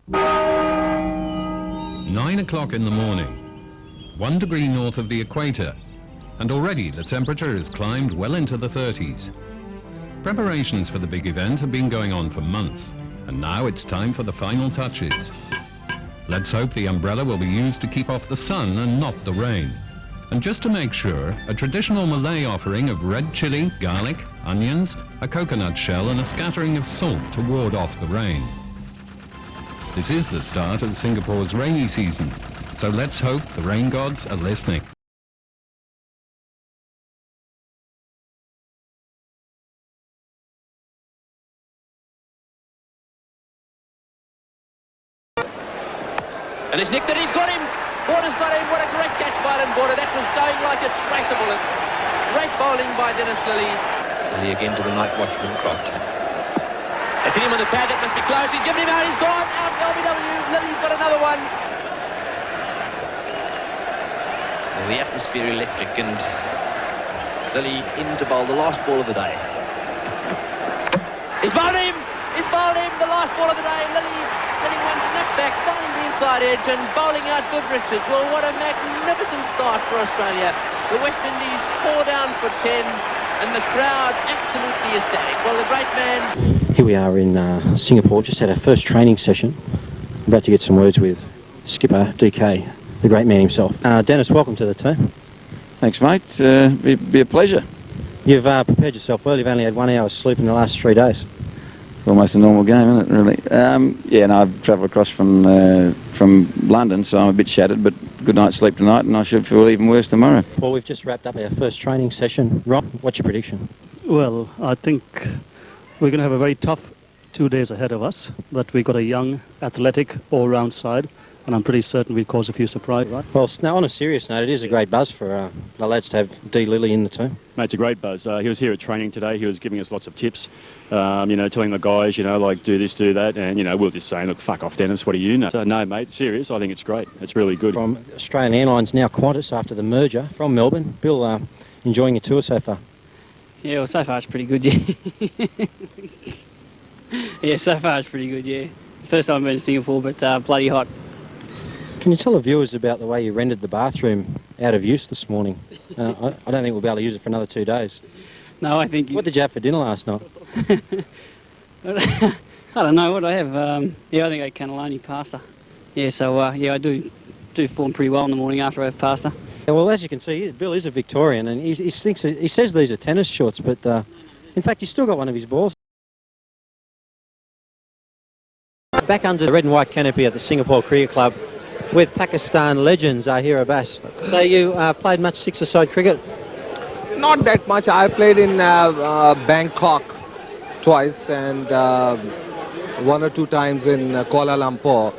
9 o'clock in the morning, 1 degree north of the equator, and already the temperature has climbed well into the 30s. Preparations for the big event have been going on for months, and now it's time for the final touches. Let's hope the umbrella will be used to keep off the sun and not the rain. And just to make sure, a traditional Malay offering of red chili, garlic, onions, a coconut shell and a scattering of salt to ward off the rain. This is the start of Singapore's rainy season, so let's hope the rain gods are listening. And it's nicked and he's got him. Border's got him. What a great catch by Alan Border. That was going like a traceable. Great bowling by Dennis Lillee. Lillee again to the night watchman, Croft. It's hit him on the pad. That must be close. He's given him out. He's gone. Out LBW. Lillee's got another one. Well, the atmosphere electric and Lillee in to bowl the last ball of the day. He's bowled him. He's bowled him. The last ball of the day. Lillee getting one to nip back, finding the inside edge and bowling out Viv Richards. Well, what a magnificent start for Australia. The West Indies 4 down for 10 and the crowd absolutely ecstatic. Well, the great man... Here we are in Singapore, just had our first training session. About to get some words with skipper DK, the great man himself. Dennis, welcome to the team. Thanks, mate. Be a pleasure. You've prepared yourself well. You've only had 1 hour's sleep in the last 3 days. Almost a normal game, isn't it, really? Yeah, no, I've travelled across from London, so I'm a bit shattered, but good night's sleep tonight, and I should feel even worse tomorrow. Well, we've just wrapped up our first training session. Rob, what's your prediction? Well, I think we're going to have a very tough 2 days ahead of us, but we've got a young, athletic, all-round side, and I'm pretty certain we'll cause a few surprises, right? Well, now on a serious note, it is a great buzz for the lads to have D. Lillee in the team. Mate, it's a great buzz. He was here at training today. He was giving us lots of tips, telling the guys, like, do this, do that, and, we're just saying, look, fuck off, Dennis, what do you know? So, no, mate, serious, I think it's great. It's really good. From Australian Airlines, now Qantas, after the merger from Melbourne. Bill, enjoying your tour so far? Yeah, well, so far it's pretty good, yeah. Yeah, so far it's pretty good, yeah. First time I've been in Singapore, but bloody hot. Can you tell the viewers about the way you rendered the bathroom out of use this morning? I don't think we'll be able to use it for another 2 days. No, I think... What did you have for dinner last night? I don't know what I have. I think I had cannelloni pasta. Yeah, so, I do form pretty well in the morning after I have pasta. Yeah, well, as you can see, Bill is a Victorian, and he says these are tennis shorts, but in fact, he's still got one of his balls. Back under the red and white canopy at the Singapore Cricket Club with Pakistan legends Ahir Abbas. So you played much six-a-side cricket? Not that much. I played in Bangkok twice and 1 or 2 times in Kuala Lumpur.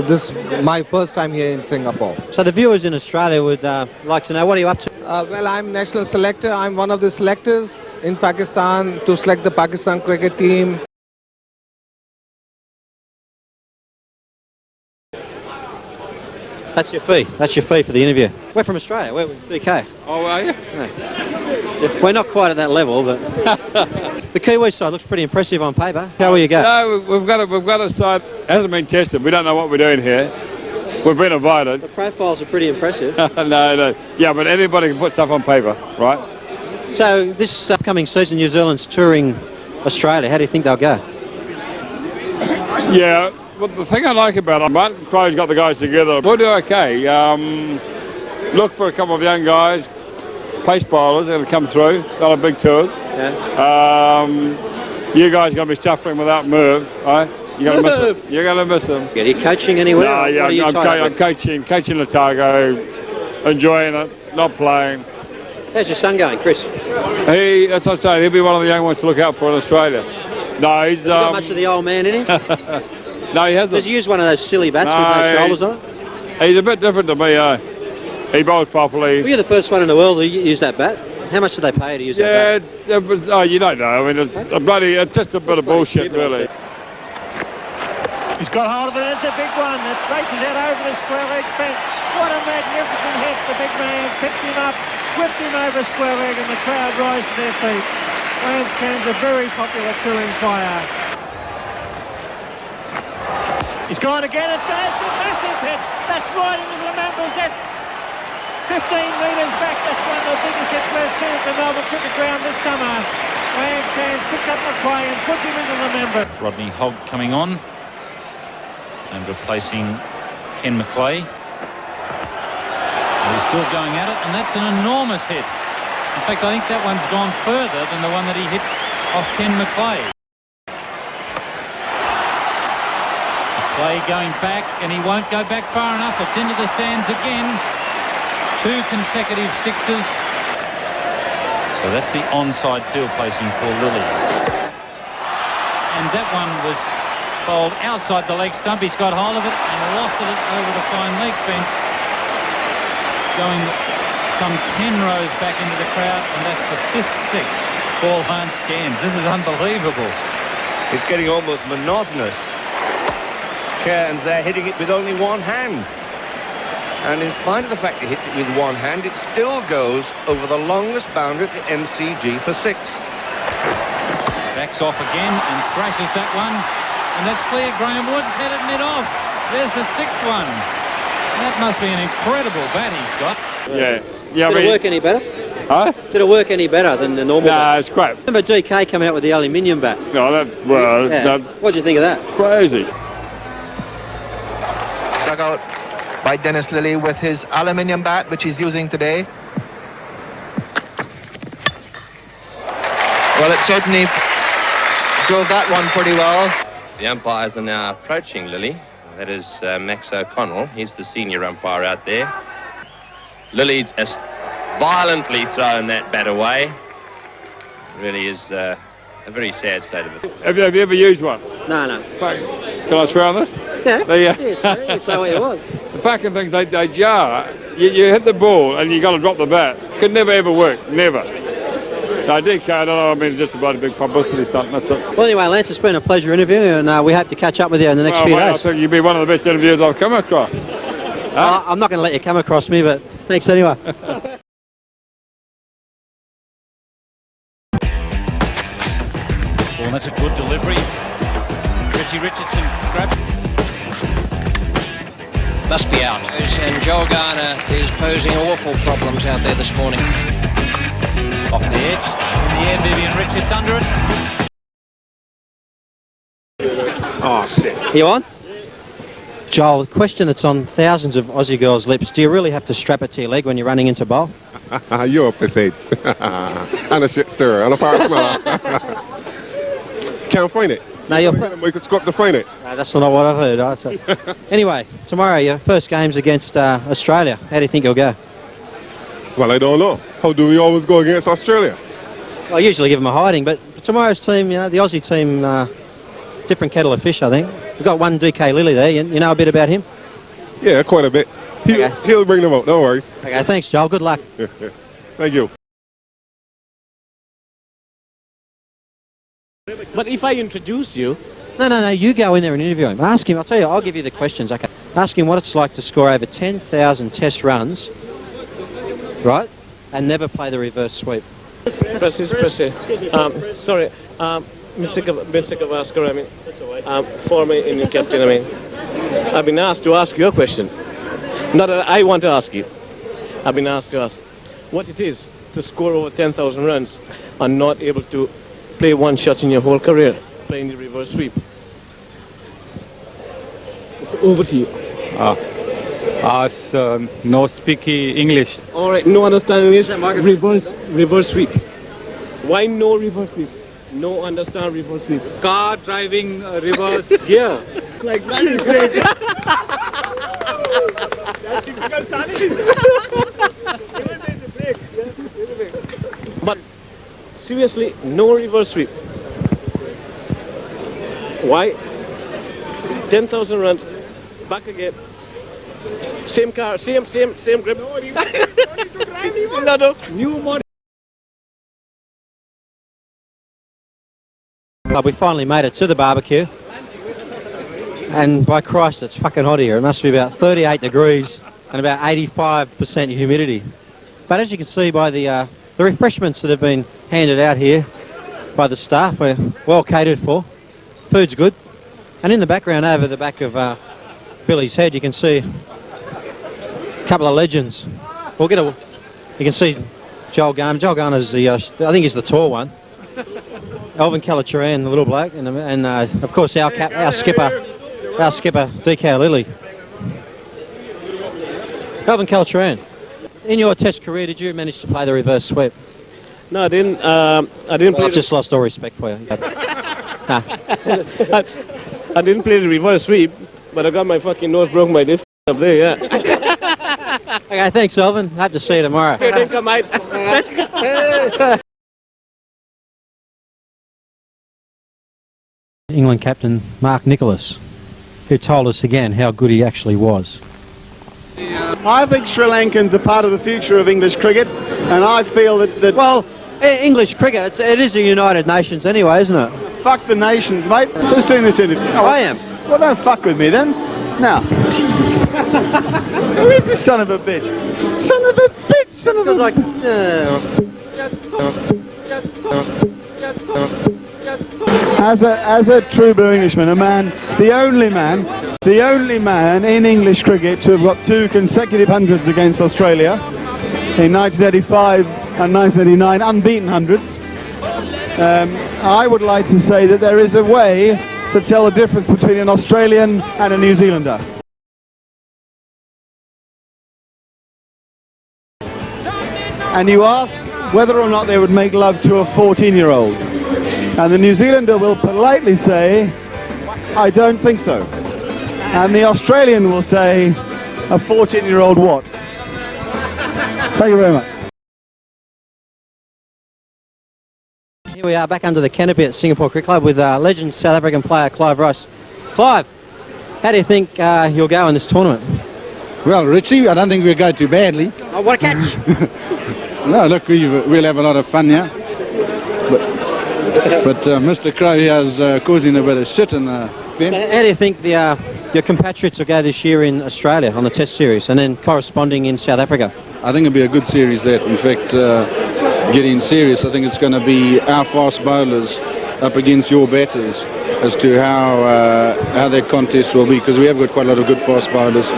This is my first time here in Singapore. So the viewers in Australia would like to know, what are you up to? Well, I'm national selector. I'm one of the selectors in Pakistan to select the Pakistan cricket team. That's your fee. That's your fee for the interview. We're from Australia. We're with DK. Oh, are you? Yeah. We're not quite at that level, but the Kiwi side looks pretty impressive on paper. How will you go? No, we've got a side. It hasn't been tested. We don't know what we're doing here. We've been invited. The profiles are pretty impressive. No. Yeah, but anybody can put stuff on paper, right? So this upcoming season, New Zealand's touring Australia. How do you think they'll go? Yeah. Well, the thing I like about it, Martin Crowe's got the guys together. We'll do okay. Look for a couple of young guys, pace bowlers, that will come through. They'll have big tours. Yeah. You guys are going to be suffering without Merv, right? You're going to miss them. Are you coaching anywhere? No, yeah, I'm coaching Otago, enjoying it, not playing. How's your son going, Chris? That's what I'm saying. He'll be one of the young ones to look out for in Australia. No, he's... Has he got much of the old man in him? No, he hasn't. Does he use one of those silly bats with no shoulders on it? He's a bit different to me. He bowls properly. Well, you're the first one in the world to use that bat. How much do they pay to use that bat? Yeah, you don't know. I mean, it's just a bit of bullshit, really. He's got hold of it. It's a big one. It races out over the square leg fence. What a magnificent hit. The big man picked him up, whipped him over square leg, and the crowd rise to their feet. Lance Cairns, a very popular touring player. He's gone again. It's a massive hit. That's right into the members. That's 15 metres back. That's one of the biggest hits we've seen at the Melbourne Cricket Ground this summer. Lance Cairns picks up McClay and puts him into the member. Rodney Hogg coming on and replacing Ken McClay. And he's still going at it, and that's an enormous hit. In fact, I think that one's gone further than the one that he hit off Ken McClay. McClay going back, and he won't go back far enough. It's into the stands again. 2 consecutive sixes. So that's the onside field placing for Lilly. And that one was bowled outside the leg stump. He's got hold of it and lofted it over the fine leg fence, going some 10 rows back into the crowd, and that's the 5th six for Lance Cairns. This is unbelievable. It's getting almost monotonous. Cairns there hitting it with only one hand. And in spite of the fact he hits it with one hand, it still goes over the longest boundary at the MCG for 6. Backs off again and thrashes that one. And that's clear. Graham Woods headed it off. There's the 6th one. That must be an incredible bat he's got. Yeah. Did it work any better? Huh? Did it work any better than the normal bat? It's great. Remember DK coming out with the aluminium bat? No, What do you think of that? Crazy. Dugout by Dennis Lilly with his aluminium bat, which he's using today. Well, it certainly drove that one pretty well. The umpires are now approaching Lilly. That is Max O'Connell. He's the senior umpire out there. Lilly has violently thrown that bat away. Really is a very sad state of it. Have you ever used one? No. Can I swear on this? Yeah. Yes, so it was. The fucking things, they jar. You hit the ball and you got to drop the bat. Could never ever work. Never. So I did, I don't know, I mean, just about a big publicity stunt, that's it. Well, anyway, Lance, it's been a pleasure interviewing, and we hope to catch up with you in the next few days. I think you'll be one of the best interviews I've come across. I'm not going to let you come across me, but thanks anyway. Well, that's a good delivery. Richie Richardson grabbed. Must be out. And Joel Garner is posing awful problems out there this morning. Off the edge, in the air, Vivian Richards under it. Oh, shit. You on? Joel, a question that's on thousands of Aussie girls' lips. Do you really have to strap it to your leg when you're running into bowl? You're a pissade. And a shit stirrer, and a power smeller. Can't find it. No, you're... We could squat to find it. No, that's not what I've heard. Anyway, tomorrow your first game's against Australia. How do you think you'll go? Well, I don't know. How do we always go against Australia? Well, I usually give them a hiding, but tomorrow's team, you know, the Aussie team, different kettle of fish, I think. We've got one DK Lilly there. You know a bit about him? Yeah, quite a bit. He'll bring them out, don't worry. Okay, thanks, Joel. Good luck. Thank you. But if I introduce you... No, you go in there and interview him. Ask him, I'll tell you, I'll give you the questions, okay? Ask him what it's like to score over 10,000 test runs, right? And never play the reverse sweep. Sorry, Mr. Gavaskar, I mean, former Indian captain, I mean, I've been asked to ask you a question. Not that I want to ask you. I've been asked to ask what it is to score over 10,000 runs and not able to play one shot in your whole career, playing the reverse sweep. It's over to you. No speak English. All right, no understanding is reverse sweep. Why no reverse sweep? No understand reverse sweep. Car driving reverse. Yeah. Like that is great. But seriously, no reverse sweep. Why? 10,000 runs, back again. Same car, same grip. No, new model. Well, we finally made it to the barbecue. And by Christ, it's fucking hot here. It must be about 38 degrees and about 85% humidity. But as you can see by the refreshments that have been handed out here by the staff, we're well catered for. Food's good. And in the background, over the back of Billy's head, you can see a couple of legends. You can see Joel Garner. Joel Garner's I think he's the tall one. Alvin Kalacharran, the little bloke, and of course our skipper, DK Lilly. Alvin Kalacharran, in your Test career, did you manage to play the reverse sweep? No, I didn't. I didn't play. I've just lost all respect for you. I didn't play the reverse sweep, but I got my fucking nose broken by this up there. Yeah. Okay, thanks, Alvin. Hope to see you tomorrow. Okay, thank you, mate. England captain Mark Nicholas, who told us again how good he actually was. I think Sri Lankans are part of the future of English cricket, and I feel that well, English cricket, it is the United Nations anyway, isn't it? Fuck the nations, mate. Who's doing this interview? Oh, I am. Well, don't fuck with me then. Now, Jesus. Who is this son of a bitch? Son of a bitch! Son of a... like... As a true blue Englishman, the only man in English cricket to have got 2 consecutive hundreds against Australia in 1985 and 1989, unbeaten hundreds. I would like to say that there is a way to tell the difference between an Australian and a New Zealander. And you ask whether or not they would make love to a 14-year-old. And the New Zealander will politely say, I don't think so. And the Australian will say, a 14-year-old what? Thank you very much. Here we are back under the canopy at Singapore Cricket Club with legend South African player Clive Rice. Clive, how do you think you'll go in this tournament? Well, Richie, I don't think we'll go too badly. Oh, what a catch! No, look, we'll have a lot of fun here. But Mr. Crowe is causing a bit of shit in the pen. How do you think your compatriots will go this year in Australia on the Test series and then corresponding in South Africa? I think it'll be a good series that. In fact, getting serious, I think it's going to be our fast bowlers up against your batters as to how that contest will be, because we have got quite a lot of good fast bowlers,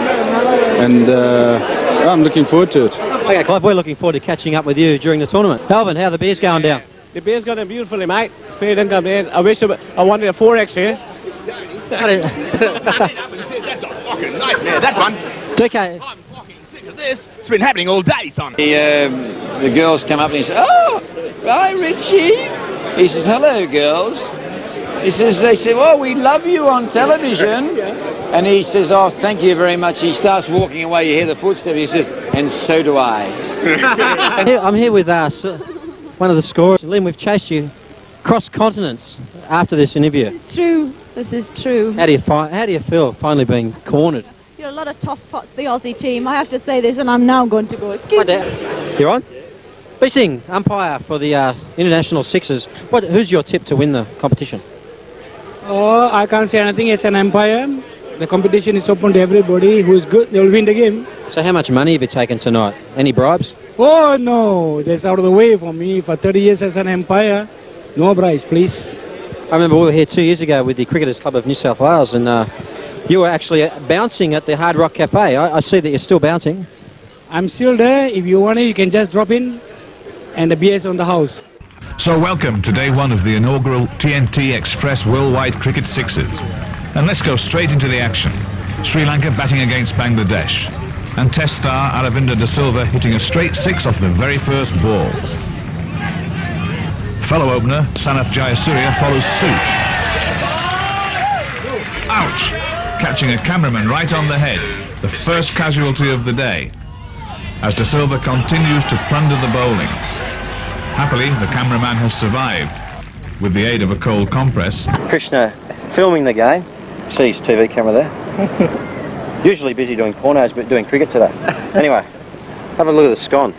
and I'm looking forward to it. Okay, Clive, we're looking forward to catching up with you during the tournament. Alvin, how are the beers going down? The beer's going beautifully, mate. Fair income beers. I wish I wanted a 4X here. That's a fucking nightmare, that one. DK. I'm fucking sick of this. It's been happening all day, son. The girls come up and he says, oh, hi, Richie. He says, hello, girls. He says, they say, oh, we love you on television. And he says, oh, thank you very much. He starts walking away. You hear the footsteps. He says, and so do I. I'm here with one of the scorers. Lynn, we've chased you cross continents after this interview. True. This is true. How do you feel finally being cornered? You're a lot of toss pots, the Aussie team. I have to say this, and I'm now going to go. Excuse me. You're on? B Singh, umpire for the International Sixers. Who's your tip to win the competition? Oh, I can't say anything. It's an umpire. The competition is open to everybody. Who's good, they will win the game. So how much money have you taken tonight? Any bribes? Oh, no. That's out of the way for me. For 30 years as an umpire, no bribes, please. I remember we were here 2 years ago with the Cricketers Club of New South Wales, and you were actually bouncing at the Hard Rock Cafe. I see that you're still bouncing. I'm still there. If you want it, you can just drop in, and the beer is on the house. So welcome to day one of the inaugural TNT Express Worldwide Cricket Sixers. And let's go straight into the action. Sri Lanka batting against Bangladesh. And Test star Aravinda De Silva hitting a straight 6 off the very first ball. Fellow opener Sanath Jayasuriya follows suit. Ouch! Catching a cameraman right on the head. The first casualty of the day. As De Silva continues to plunder the bowling. Happily, the cameraman has survived with the aid of a cold compress. Krishna filming the game. See his TV camera there. Usually busy doing pornos, but doing cricket today. Anyway, have a look at the scone.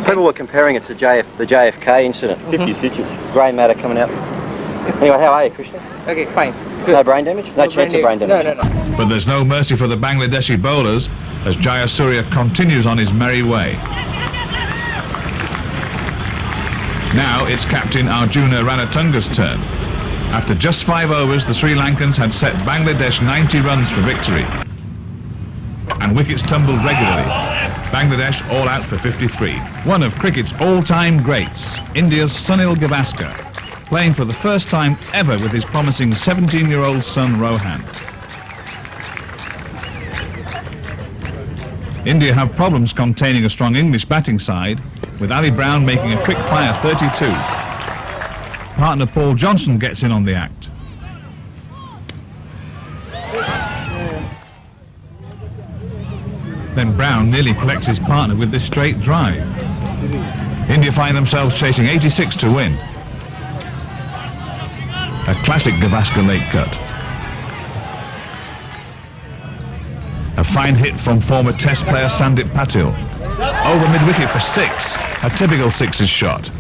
People were comparing it to the JFK incident. 50 stitches. Grey matter coming out. Anyway, how are you, Krishna? Okay, fine. Good. No brain damage? No chance of brain damage? No. But there's no mercy for the Bangladeshi bowlers as Jayasuriya continues on his merry way. Now it's Captain Arjuna Ranatunga's turn. After just 5 overs, the Sri Lankans had set Bangladesh 90 runs for victory. And wickets tumbled regularly. Bangladesh all out for 53. One of cricket's all-time greats, India's Sunil Gavaskar, playing for the first time ever with his promising 17-year-old son Rohan. India have problems containing a strong English batting side, with Ali Brown making a quick-fire 32. Partner Paul Johnson gets in on the act. Then Brown nearly collects his partner with this straight drive. India find themselves chasing 86 to win. A classic Gavaskar late cut. A fine hit from former Test player Sandip Patil. Over mid-wicket for 6, a typical sixes shot.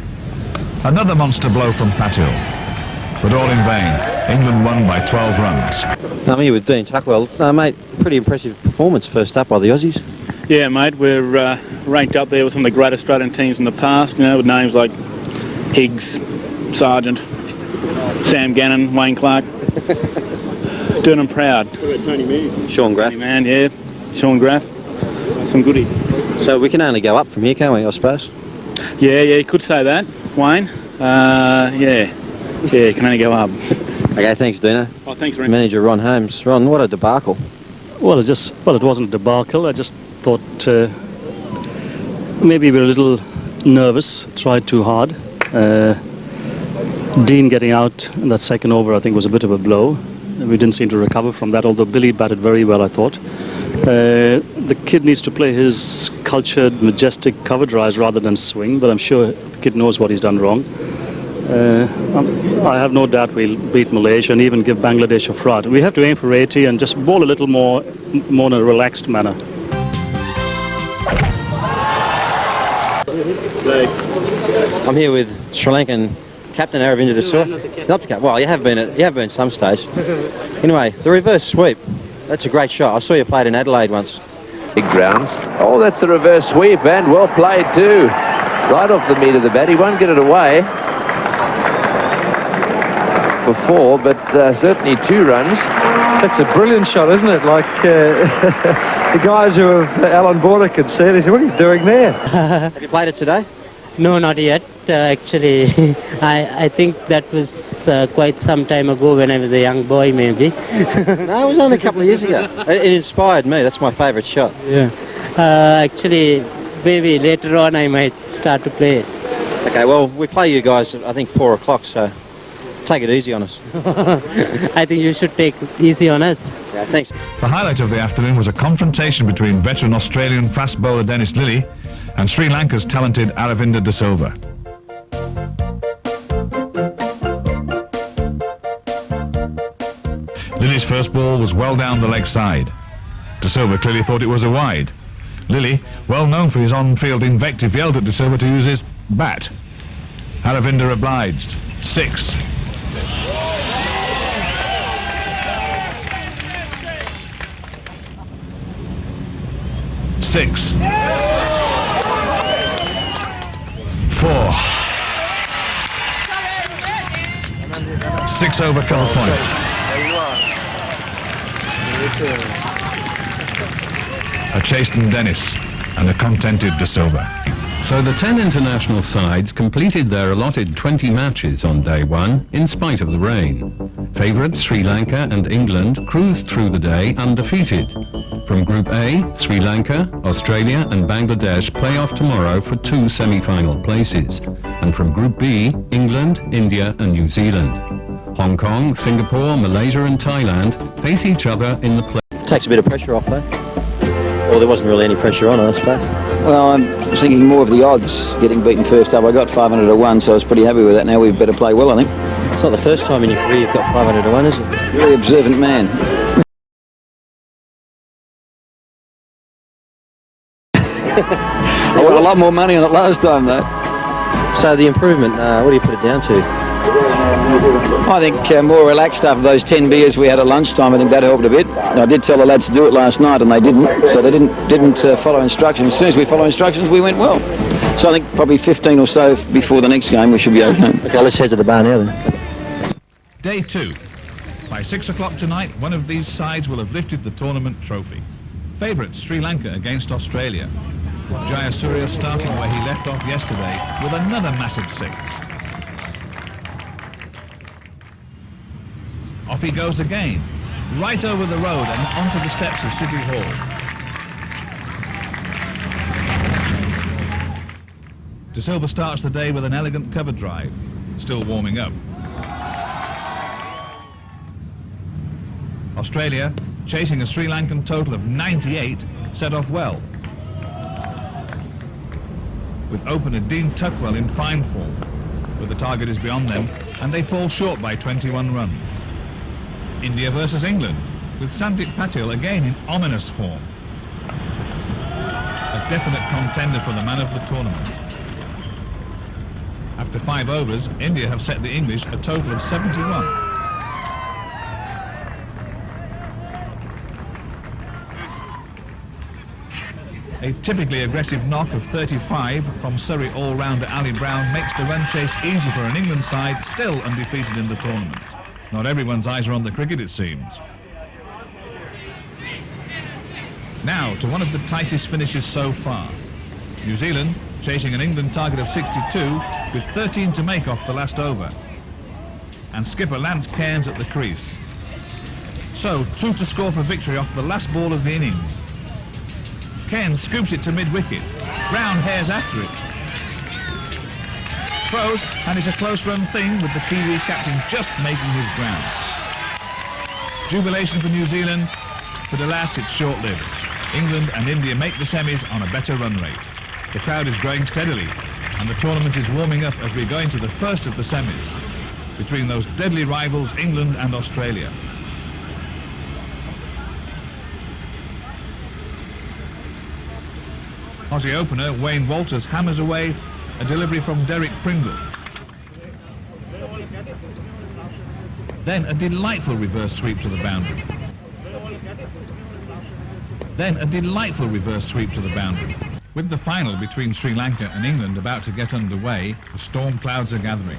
Another monster blow from Patil, but all in vain. England won by 12 runs. I'm here with Dean Tuckwell. Mate, pretty impressive performance first up by the Aussies. Yeah, mate, we're ranked up there with some of the great Australian teams in the past, you know, with names like Higgs, Sargent, Sam Gannon, Wayne Clark. Doing them proud. What about Tony Mann? Sean Graff. Tony Mann, yeah. Sean Graff. Some goodies. So we can only go up from here, can't we, I suppose? Yeah, you could say that, Wayne. Yeah, you can only go up. Okay, thanks, Dino. Oh, thanks, Ron. Manager Ron Holmes. Ron, what a debacle. Well, it wasn't a debacle. I just thought maybe we were a little nervous, tried too hard. Dean getting out in that second over, I think, was a bit of a blow. We didn't seem to recover from that, although Billy batted very well, I thought. The kid needs to play his cultured, majestic cover drives rather than swing, but I'm sure the kid knows what he's done wrong. I have no doubt we'll beat Malaysia and even give Bangladesh a fright. We have to aim for 80 and just bowl a little more in a relaxed manner. I'm here with Sri Lankan captain Aravinda de Silva. Not the captain. Well, you have been at some stage. Anyway, the reverse sweep. That's a great shot. I saw you played in Adelaide once. Big grounds. Oh, that's the reverse sweep, and well played too. Right off the meat of the bat. He won't get it away for 4, but certainly 2 runs. That's a brilliant shot, isn't it? Like the guys who have Alan Border could see it. He said, "What are you doing there?" Have you played it today? No, not yet. Actually, I think that was quite some time ago when I was a young boy, maybe. No, it was only a couple of years ago. It inspired me. That's my favourite shot. Yeah. Actually, maybe later on I might start to play it. Okay, well, we play you guys at, I think, 4 o'clock, so take it easy on us. I think you should take it easy on us. Yeah, thanks. The highlight of the afternoon was a confrontation between veteran Australian fast bowler Dennis Lillee and Sri Lanka's talented Aravinda de Silva. Lillee's first ball was well down the leg side. De Silva clearly thought it was a wide. Lillee, well known for his on-field invective, yelled at De Silva to use his bat. Aravinda obliged. 6. Six. 4. 6 over cut point. A chastened Dennis and a contented De Silva. So the 10 international sides completed their allotted 20 matches on day 1 in spite of the rain. Favourites Sri Lanka and England cruised through the day undefeated. From Group A, Sri Lanka, Australia and Bangladesh play off tomorrow for 2 semi-final places. And from Group B, England, India and New Zealand. Hong Kong, Singapore, Malaysia and Thailand face each other in the play. Takes a bit of pressure off though. Or there wasn't really any pressure on, I suppose. Well, I'm thinking more of the odds, getting beaten first up. I got 500 to 1, so I was pretty happy with that. Now we've better play well, I think. It's not the first time in your career you've got 500 to 1, is it? Very observant man. I got a lot more money on it last time, though. So the improvement, what do you put it down to? I think more relaxed after those 10 beers we had at lunchtime. I think that helped a bit. I did tell the lads to do it last night and they didn't. So they didn't follow instructions. As soon as we follow instructions, we went well. So I think probably 15 or so before the next game we should be okay. Okay, let's head to the bar now then. Day 2. By 6 o'clock tonight, one of these sides will have lifted the tournament trophy. Favourites Sri Lanka against Australia. Jayasuriya starting where he left off yesterday with another massive 6. Off he goes again, right over the road and onto the steps of City Hall. De Silva starts the day with an elegant cover drive, still warming up. Australia, chasing a Sri Lankan total of 98, set off well, with opener Dean Tuckwell in fine form, but the target is beyond them and they fall short by 21 runs. India versus England, with Sandeep Patil again in ominous form. A definite contender for the man of the tournament. After 5 overs, India have set the English a total of 71. A typically aggressive knock of 35 from Surrey all-rounder Ali Brown makes the run chase easy for an England side still undefeated in the tournament. Not everyone's eyes are on the cricket, it seems. Now to one of the tightest finishes so far. New Zealand chasing an England target of 62 with 13 to make off the last over. And skipper Lance Cairns at the crease. So 2 to score for victory off the last ball of the innings. Cairns scoops it to mid-wicket. Brown hares after it. Throws, and it's a close-run thing with the Kiwi captain just making his ground. Jubilation for New Zealand, but alas, it's short-lived. England and India make the semis on a better run rate. The crowd is growing steadily, and the tournament is warming up as we go into the first of the semis, between those deadly rivals England and Australia. Aussie opener Wayne Walters hammers away a delivery from Derek Pringle. Then a delightful reverse sweep to the boundary. With the final between Sri Lanka and England about to get underway, the storm clouds are gathering.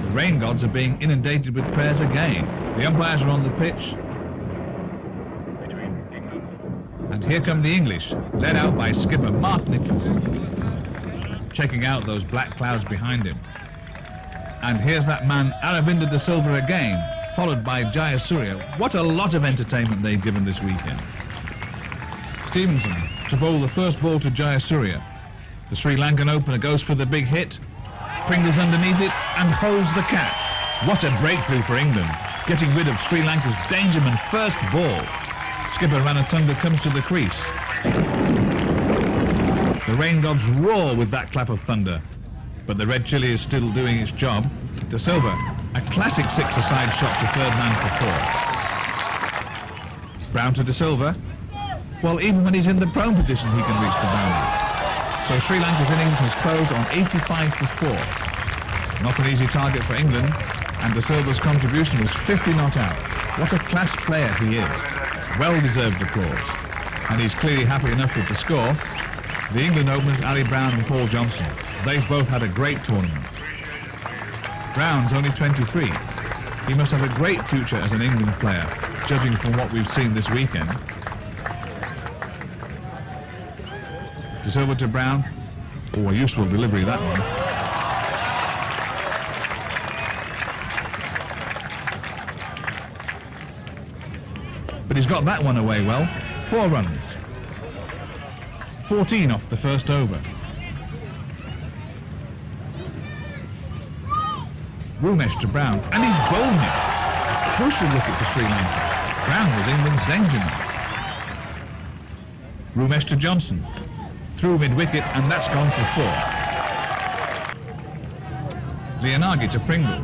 The rain gods are being inundated with prayers again. The umpires are on the pitch. And here come the English, led out by skipper Mark Nicholas, checking out those black clouds behind him. And here's that man Aravinda De Silva again, followed by Jayasuriya. What a lot of entertainment they've given this weekend. Stevenson to bowl the first ball to Jayasuriya. The Sri Lankan opener goes for the big hit. Pringle's underneath it and holds the catch. What a breakthrough for England, getting rid of Sri Lanka's Dangerman first ball. Skipper Ranatunga comes to the crease. The rain gods roar with that clap of thunder, but the red chilli is still doing its job. De Silva, a classic 6-a-side shot to third man for 4. Brown to De Silva. Well, even when he's in the prone position, he can reach the boundary. So Sri Lanka's innings has closed on 85 for 4. Not an easy target for England, and De Silva's contribution was 50 not out. What a class player he is. Well-deserved applause. And he's clearly happy enough with the score. The England openers, Ali Brown and Paul Johnson. They've both had a great tournament. Brown's only 23. He must have a great future as an England player, judging from what we've seen this weekend. De Silva to Brown. Oh, a useful delivery, that one. But he's got that one away well. 4 runs. 14 off the first over. Rumesh to Brown, and he's bowled him. A crucial wicket for Sri Lanka. Brown was England's danger man. Rumesh to Johnson. Through mid-wicket, and that's gone for 4. Leonagi to Pringle,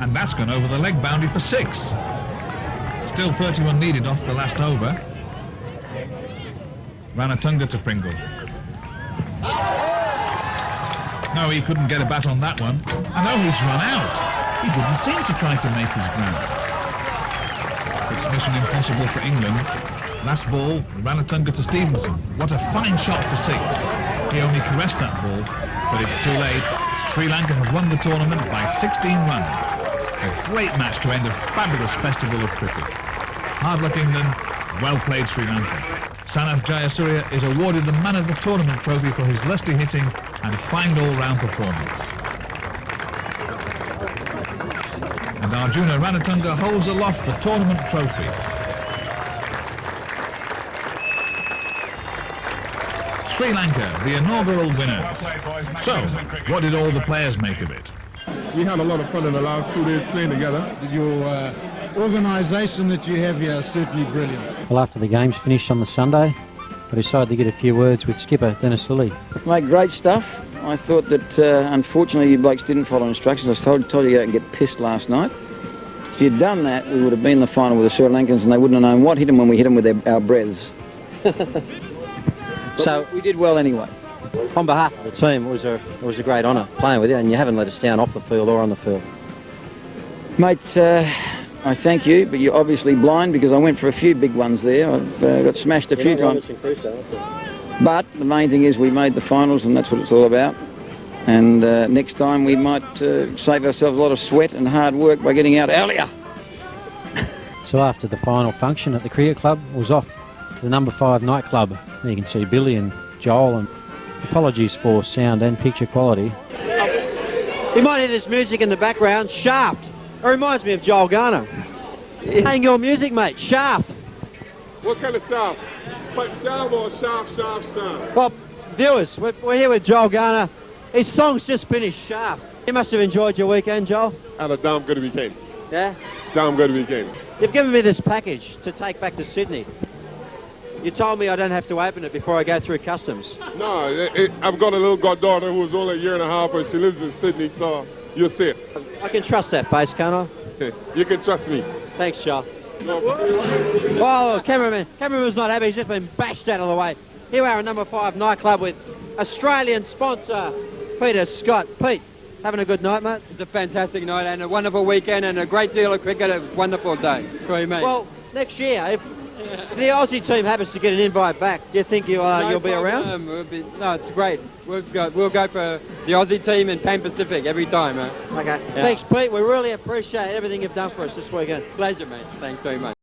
and that's gone over the leg boundary for 6. Still 31 needed off the last over. Ranatunga to Pringle. No, he couldn't get a bat on that one. And oh, he's run out. He didn't seem to try to make his ground. It's mission impossible for England. Last ball, Ranatunga to Stevenson. What a fine shot for 6. He only caressed that ball, but it's too late. Sri Lanka have won the tournament by 16 runs. A great match to end a fabulous festival of cricket. Hard luck England, well played Sri Lanka. Sanath Jayasuriya is awarded the Man of the Tournament trophy for his lusty hitting and fine all-round performance. And Arjuna Ranatunga holds aloft the tournament trophy. Sri Lanka, the inaugural winners. So, what did all the players make of it? We had a lot of fun in the last 2 days playing together. Your organisation that you have here is certainly brilliant. Well, after the games finished on the Sunday, I decided to get a few words with skipper Dennis Lilly. Mate, great stuff. I thought that unfortunately you blokes didn't follow instructions. I told you to go out and get pissed last night. If you'd done that, we would have been in the final with the Sri Lankans and they wouldn't have known what hit them when we hit them with our breaths. So we did well anyway. On behalf of the team, it was a great honour playing with you, and you haven't let us down off the field or on the field. Mate, I thank you, but you're obviously blind because I went for a few big ones there. I've got smashed a few times. But the main thing is we made the finals and that's what it's all about. And next time we might save ourselves a lot of sweat and hard work by getting out earlier. So after the final function at the cricket club, it was off to the number 5 nightclub. There you can see Billy and Joel, and apologies for sound and picture quality. You might hear this music in the background, Shaft. It reminds me of Joel Garner. Playing your music, mate, Shaft. What kind of shaft? Pipe down or shaft? Well, viewers, we're here with Joel Garner. His song's just finished, Shaft. You must have enjoyed your weekend, Joel. Had a damn good weekend. Yeah? Damn good weekend. You've given me this package to take back to Sydney. You told me I don't have to open it before I go through customs. No, I've got a little goddaughter who's only a year and a half, but she lives in Sydney, so you're safe. I can trust that face, can't I? You can trust me. Thanks, Joel. Oh, cameraman's not happy. He's just been bashed out of the way. Here we are at number 5 nightclub with Australian sponsor Peter Scott. Pete, having a good night, mate? It's a fantastic night and a wonderful weekend and a great deal of cricket. A wonderful day for me. Well, next year, if the Aussie team happens to get an invite back, do you think you'll be around? No, it's great. We'll go for the Aussie team and Pan Pacific every time. Okay. Yeah. Thanks, Pete. We really appreciate everything you've done for us this weekend. Pleasure, mate. Thanks very much.